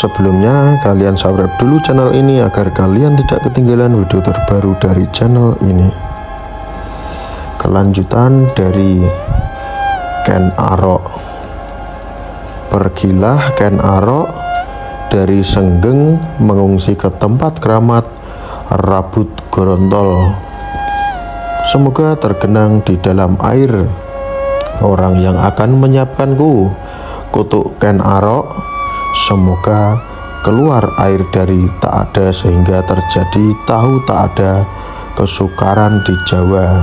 Sebelumnya, kalian subscribe dulu channel ini agar kalian tidak ketinggalan video terbaru dari channel ini. Kelanjutan dari Ken Arok. Pergilah Ken Arok dari Senggeng mengungsi ke tempat keramat Rabut Gorontol. Semoga tergenang di dalam air orang yang akan menyiapkanku, kutuk Ken Arok. Semoga keluar air dari tak ada sehingga terjadi tahu tak ada kesukaran di Jawa.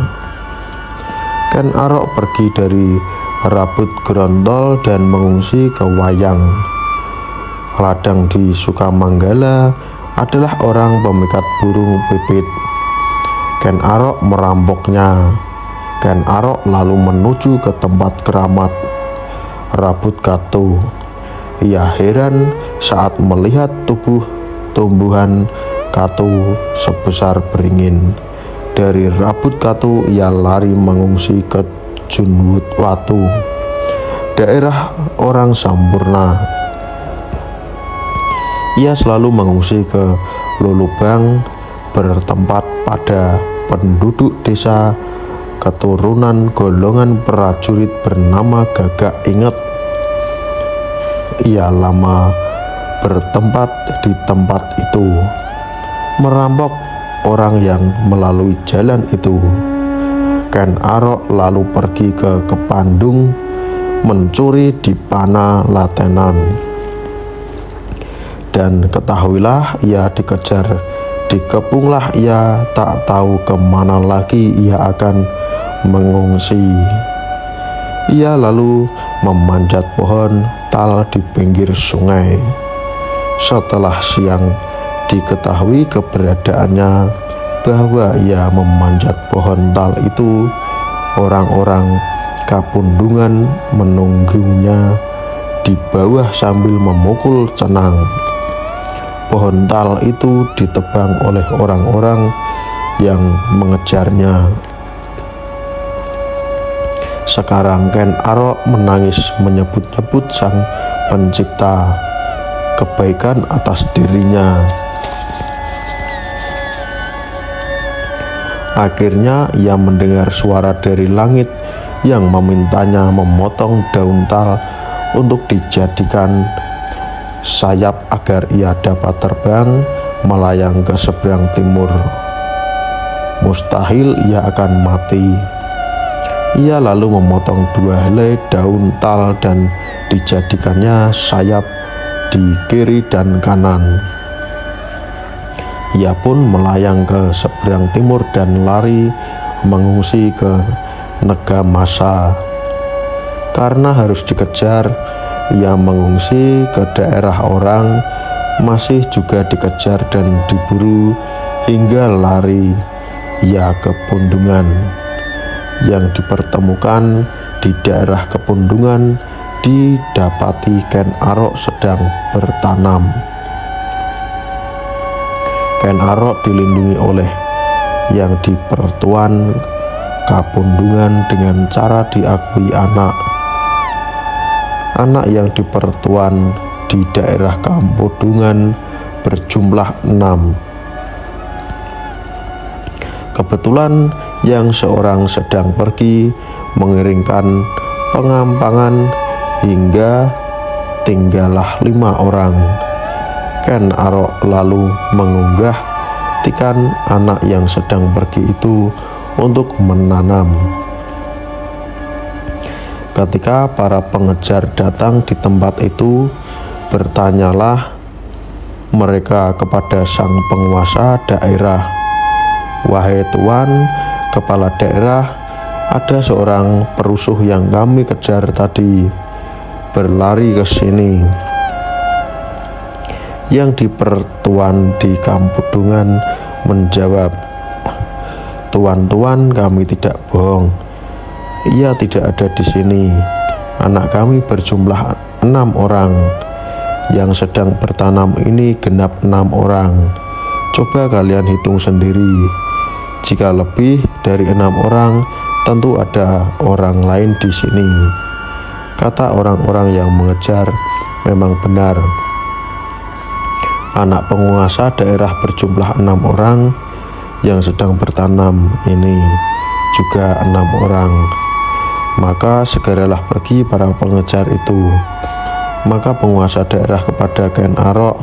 Ken Arok pergi dari Rabut Gorontol dan mengungsi ke Wayang. Ladang di Sukamanggala adalah orang pemikat burung pipit. Ken Arok merampoknya. Ken Arok lalu menuju ke tempat keramat Rabut Katu. Ia heran saat melihat tumbuhan katu sebesar beringin. Dari Rabut Katu ia lari mengungsi ke Junwudwatu, daerah orang Sampurna. Ia selalu mengungsi ke Lulubang, bertempat pada penduduk desa keturunan golongan prajurit bernama Gagak Inget. Ia lama bertempat di tempat itu, merampok orang yang melalui jalan itu. Ken Arok lalu pergi ke Kepandung, mencuri di Pana Latenan. Dan ketahuilah ia dikejar, dikepunglah ia, tak tahu kemana lagi ia akan mengungsi. Ia lalu memanjat pohon tal di pinggir sungai. Setelah siang diketahui keberadaannya bahwa ia memanjat pohon tal itu, orang-orang Kapundungan menunggunya di bawah sambil memukul cenang. Pohon tal itu ditebang oleh orang-orang yang mengejarnya. Sekarang Ken Arok menangis menyebut-nyebut Sang Pencipta kebaikan atas dirinya. Akhirnya ia mendengar suara dari langit yang memintanya memotong daun tal untuk dijadikan sayap agar ia dapat terbang melayang ke seberang timur. Mustahil ia akan mati. Ia lalu memotong 2 helai daun tal dan dijadikannya sayap di kiri dan kanan. Ia pun melayang ke seberang timur dan lari mengungsi ke Negamasa. Karena harus dikejar, ia mengungsi ke daerah orang, masih juga dikejar dan diburu hingga lari ia ke Pundungan. Yang dipertemukan di daerah Kepundungan didapati Ken Arok sedang bertanam. Ken Arok dilindungi oleh yang di Pertuan Kapundungan dengan cara diakui anak. Anak yang di Pertuan di daerah Kapundungan berjumlah 6. Kebetulan yang seorang sedang pergi mengiringkan pengampangan hingga tinggallah 5 orang. Ken Arok lalu mengunggah tikan anak yang sedang pergi itu untuk menanam. Ketika para pengejar datang di tempat itu, bertanyalah mereka kepada sang penguasa daerah, "Wahai Tuan, kepala daerah, ada seorang perusuh yang kami kejar tadi, berlari ke sini." Yang di Pertuan di Kapundungan menjawab, "Tuan, kami tidak bohong. Ia tidak ada di sini. Anak kami berjumlah 6 orang. Yang sedang bertanam ini genap 6 orang. Coba kalian hitung sendiri. Jika lebih dari 6 orang, tentu ada orang lain di sini." Kata orang-orang yang mengejar, memang benar. anak penguasa daerah berjumlah 6 orang yang sedang bertanam ini juga 6 orang. Maka segeralah pergi para pengejar itu. Maka penguasa daerah kepada Ken Arok,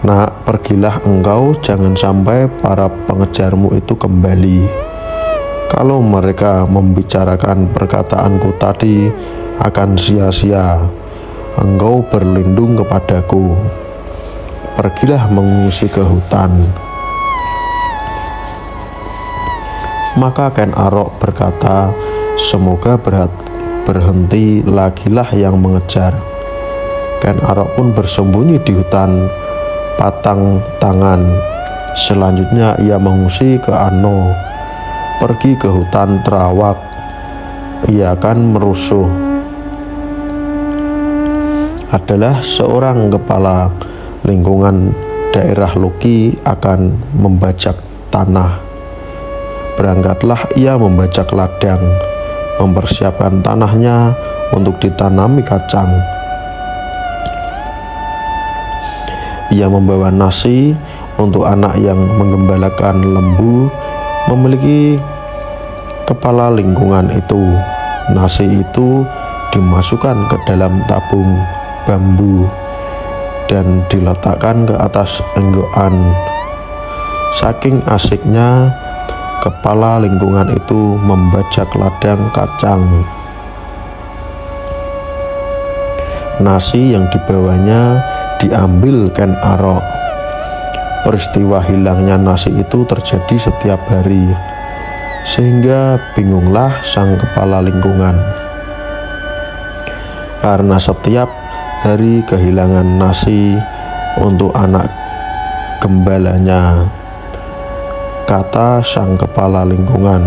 "Nak, pergilah engkau, jangan sampai para pengejarmu itu kembali. Kalau mereka membicarakan perkataanku tadi akan sia-sia. Engkau berlindung kepadaku. Pergilah mengungsi ke hutan." Maka Ken Arok berkata, "Semoga berhenti lagilah yang mengejar." Ken Arok pun bersembunyi di hutan Patang Tangan. Selanjutnya ia mengungsi ke Ano, pergi ke hutan Terawak. Ia akan merusuh. Adalah seorang kepala lingkungan daerah Loki akan membajak tanah. Berangkatlah ia membajak ladang, mempersiapkan tanahnya untuk ditanami kacang. Ia membawa nasi untuk anak yang menggembalakan lembu, memiliki kepala lingkungan itu. Nasi itu dimasukkan ke dalam tabung bambu dan diletakkan ke atas enggokan. Saking asiknya kepala lingkungan itu membajak ladang kacang. Nasi yang dibawanya diambil Ken Arok. Peristiwa hilangnya nasi itu terjadi setiap hari, sehingga bingunglah sang kepala lingkungan. Karena setiap hari kehilangan nasi untuk anak gembalanya. Kata sang kepala lingkungan,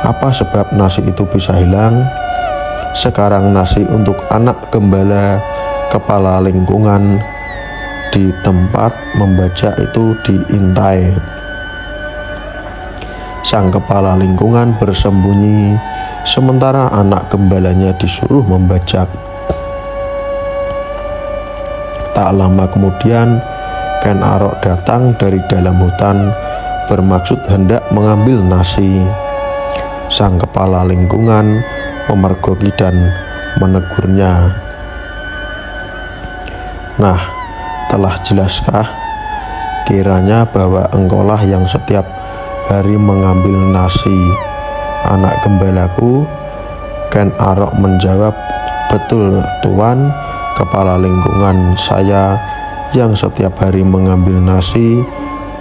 "Apa sebab nasi itu bisa hilang? Sekarang nasi untuk anak gembala kepala lingkungan di tempat membajak itu diintai." Sang kepala lingkungan bersembunyi, sementara anak gembalanya disuruh membajak. Tak lama kemudian, Ken Arok datang dari dalam hutan bermaksud hendak mengambil nasi. Sang kepala lingkungan memergoki dan menegurnya. "Nah, telah jelaskah kiranya bahwa engkaulah yang setiap hari mengambil nasi anak gembalaku?" Ken Arok menjawab, "Betul, Tuan, kepala lingkungan saya yang setiap hari mengambil nasi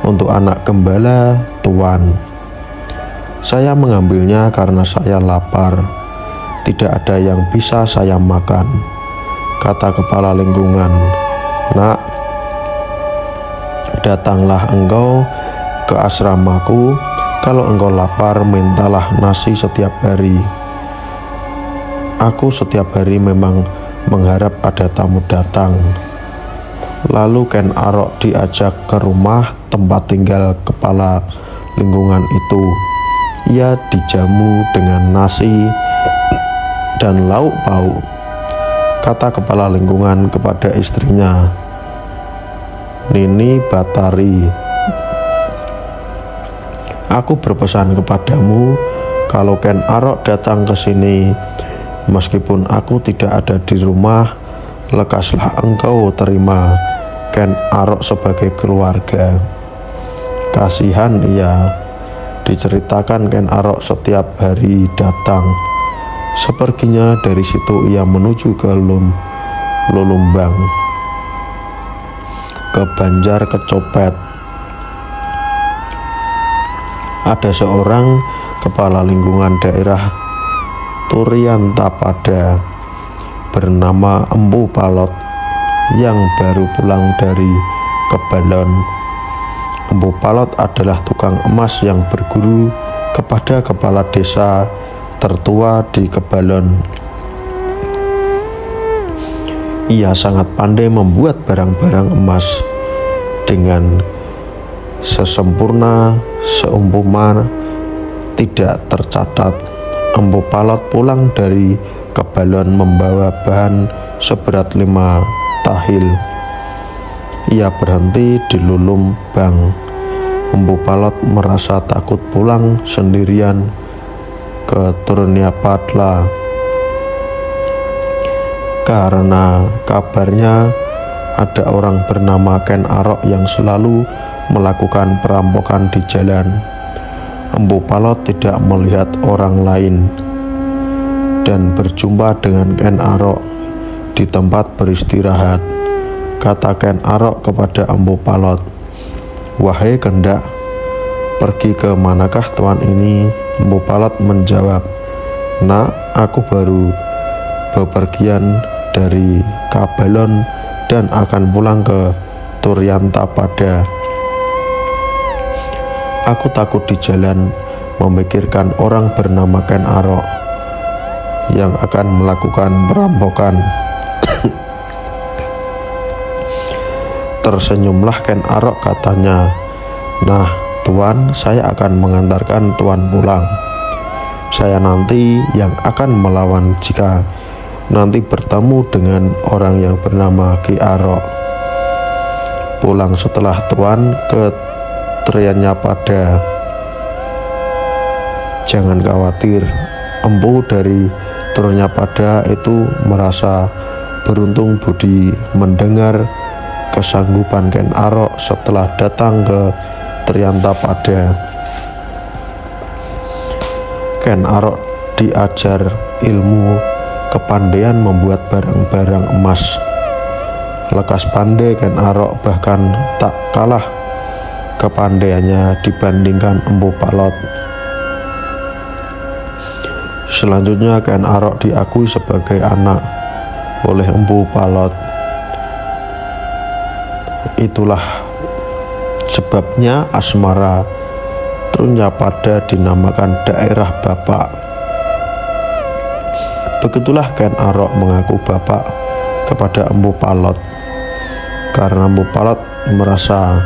untuk anak gembala, Tuan. Saya mengambilnya karena saya lapar. Tidak ada yang bisa saya makan." Kata kepala lingkungan, "Nak, datanglah engkau ke asramaku. Kalau engkau lapar, mintalah nasi setiap hari. Aku setiap hari memang mengharap ada tamu datang." Lalu Ken Arok diajak ke rumah tempat tinggal kepala lingkungan itu. Ia dijamu dengan nasi dan lauk pauk. Kata kepala lingkungan kepada istrinya, "Nini Batari, aku berpesan kepadamu, kalau Ken Arok datang ke sini, meskipun aku tidak ada di rumah, lekaslah engkau terima Ken Arok sebagai keluarga." Kasihan ia. Diceritakan Ken Arok setiap hari datang. Seperginya dari situ ia menuju ke Lulumbang, ke Banjar Kecopet. Ada seorang kepala lingkungan daerah Turiantapada bernama Empu Palot yang baru pulang dari Kebalon. Empu Palot adalah tukang emas yang berguru kepada kepala desa tertua di Kebalon. Ia sangat pandai membuat barang-barang emas dengan sesempurna, seumpama tidak tercatat. Empu Palot pulang dari Kebalon membawa bahan seberat 5 tahil. Ia berhenti di Lulum Bang. Empu Palot merasa takut pulang sendirian ke Turniapadla karena kabarnya ada orang bernama Ken Arok yang selalu melakukan perampokan di jalan. Empu Palot tidak melihat orang lain dan berjumpa dengan Ken Arok di tempat beristirahat. Kata Ken Arok kepada Empu Palot, "Wahai Kendak, pergi ke manakah tuan ini?" Empu Palot menjawab, "Nak, aku baru bepergian dari Kabalon dan akan pulang ke Turyantapada. Aku takut di jalan memikirkan orang bernama Ken Arok yang akan melakukan perampokan." Tersenyumlah Ken Arok, katanya, "Nah, Tuan, saya akan mengantarkan Tuan pulang. Saya nanti yang akan melawan jika nanti bertemu dengan orang yang bernama Ki Arok. Pulang setelah Tuan ke Turyantapada. Jangan khawatir." Empu dari Turyantapada itu merasa beruntung budi mendengar kesanggupan Ken Arok setelah datang ke Turyantapada. Ken Arok diajar ilmu kepandaian membuat barang-barang emas. Lekas pandai Ken Arok, bahkan tak kalah kepandaiannya dibandingkan Empu Palot. Selanjutnya Ken Arok diakui sebagai anak oleh Empu Palot. Itulah sebabnya Asmara Turyantapada dinamakan daerah Bapak. Begitulah Ken Arok mengaku bapak kepada Empu Palot. Karena Empu Palot merasa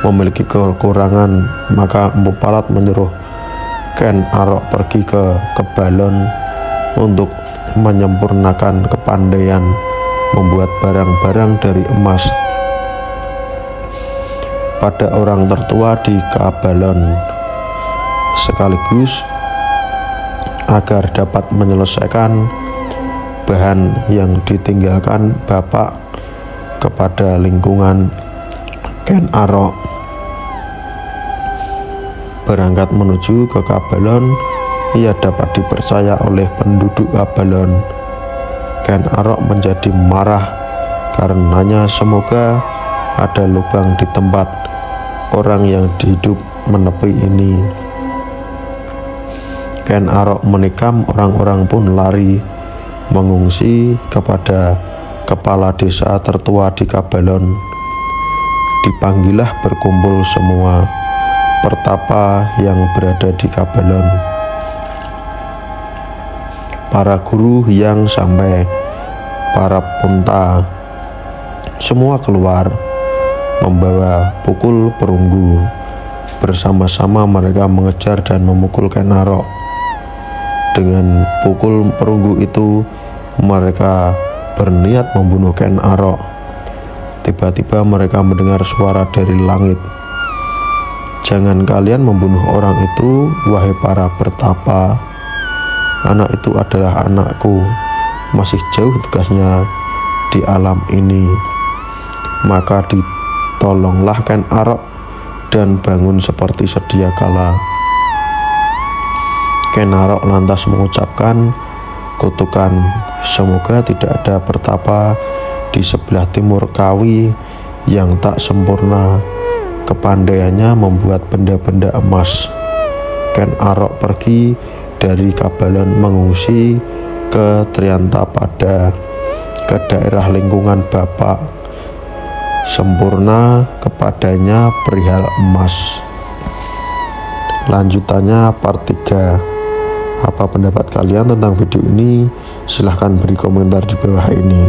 memiliki kekurangan, maka Empu Palot menyuruh Ken Arok pergi ke Kebalon untuk menyempurnakan kepandaian membuat barang-barang dari emas pada orang tertua di Kabalon, sekaligus agar dapat menyelesaikan bahan yang ditinggalkan bapak kepada lingkungan. Ken Arok berangkat menuju ke Kabalon. Ia dapat dipercaya oleh penduduk Kabalon. Ken Arok menjadi marah karenanya. Semoga ada lubang di tempat orang yang hidup menepi ini. Ken Arok menikam, orang-orang pun lari mengungsi kepada kepala desa tertua di Kabalon. Dipanggillah berkumpul semua pertapa yang berada di Kabalon. Para guru yang sampai para punta semua keluar membawa pukul perunggu. Bersama-sama mereka mengejar dan memukul Ken Arok. Dengan pukul perunggu itu mereka berniat membunuh Ken Arok. Tiba-tiba mereka mendengar suara dari langit, "Jangan kalian membunuh orang itu, wahai para pertapa. Anak itu adalah anakku, masih jauh tugasnya di alam ini." Maka ditolonglah Ken Arok dan bangun seperti sedia kala. Ken Arok lantas mengucapkan kutukan, "Semoga tidak ada pertapa di sebelah timur Kawi yang tak sempurna kepandaiannya membuat benda-benda emas." Ken Arok pergi dari Kabalon mengungsi ke Turyantapada, ke daerah lingkungan bapak. Sempurna kepadanya perihal emas. Lanjutannya part 3. Apa pendapat kalian tentang video ini? Silahkan beri komentar di bawah ini.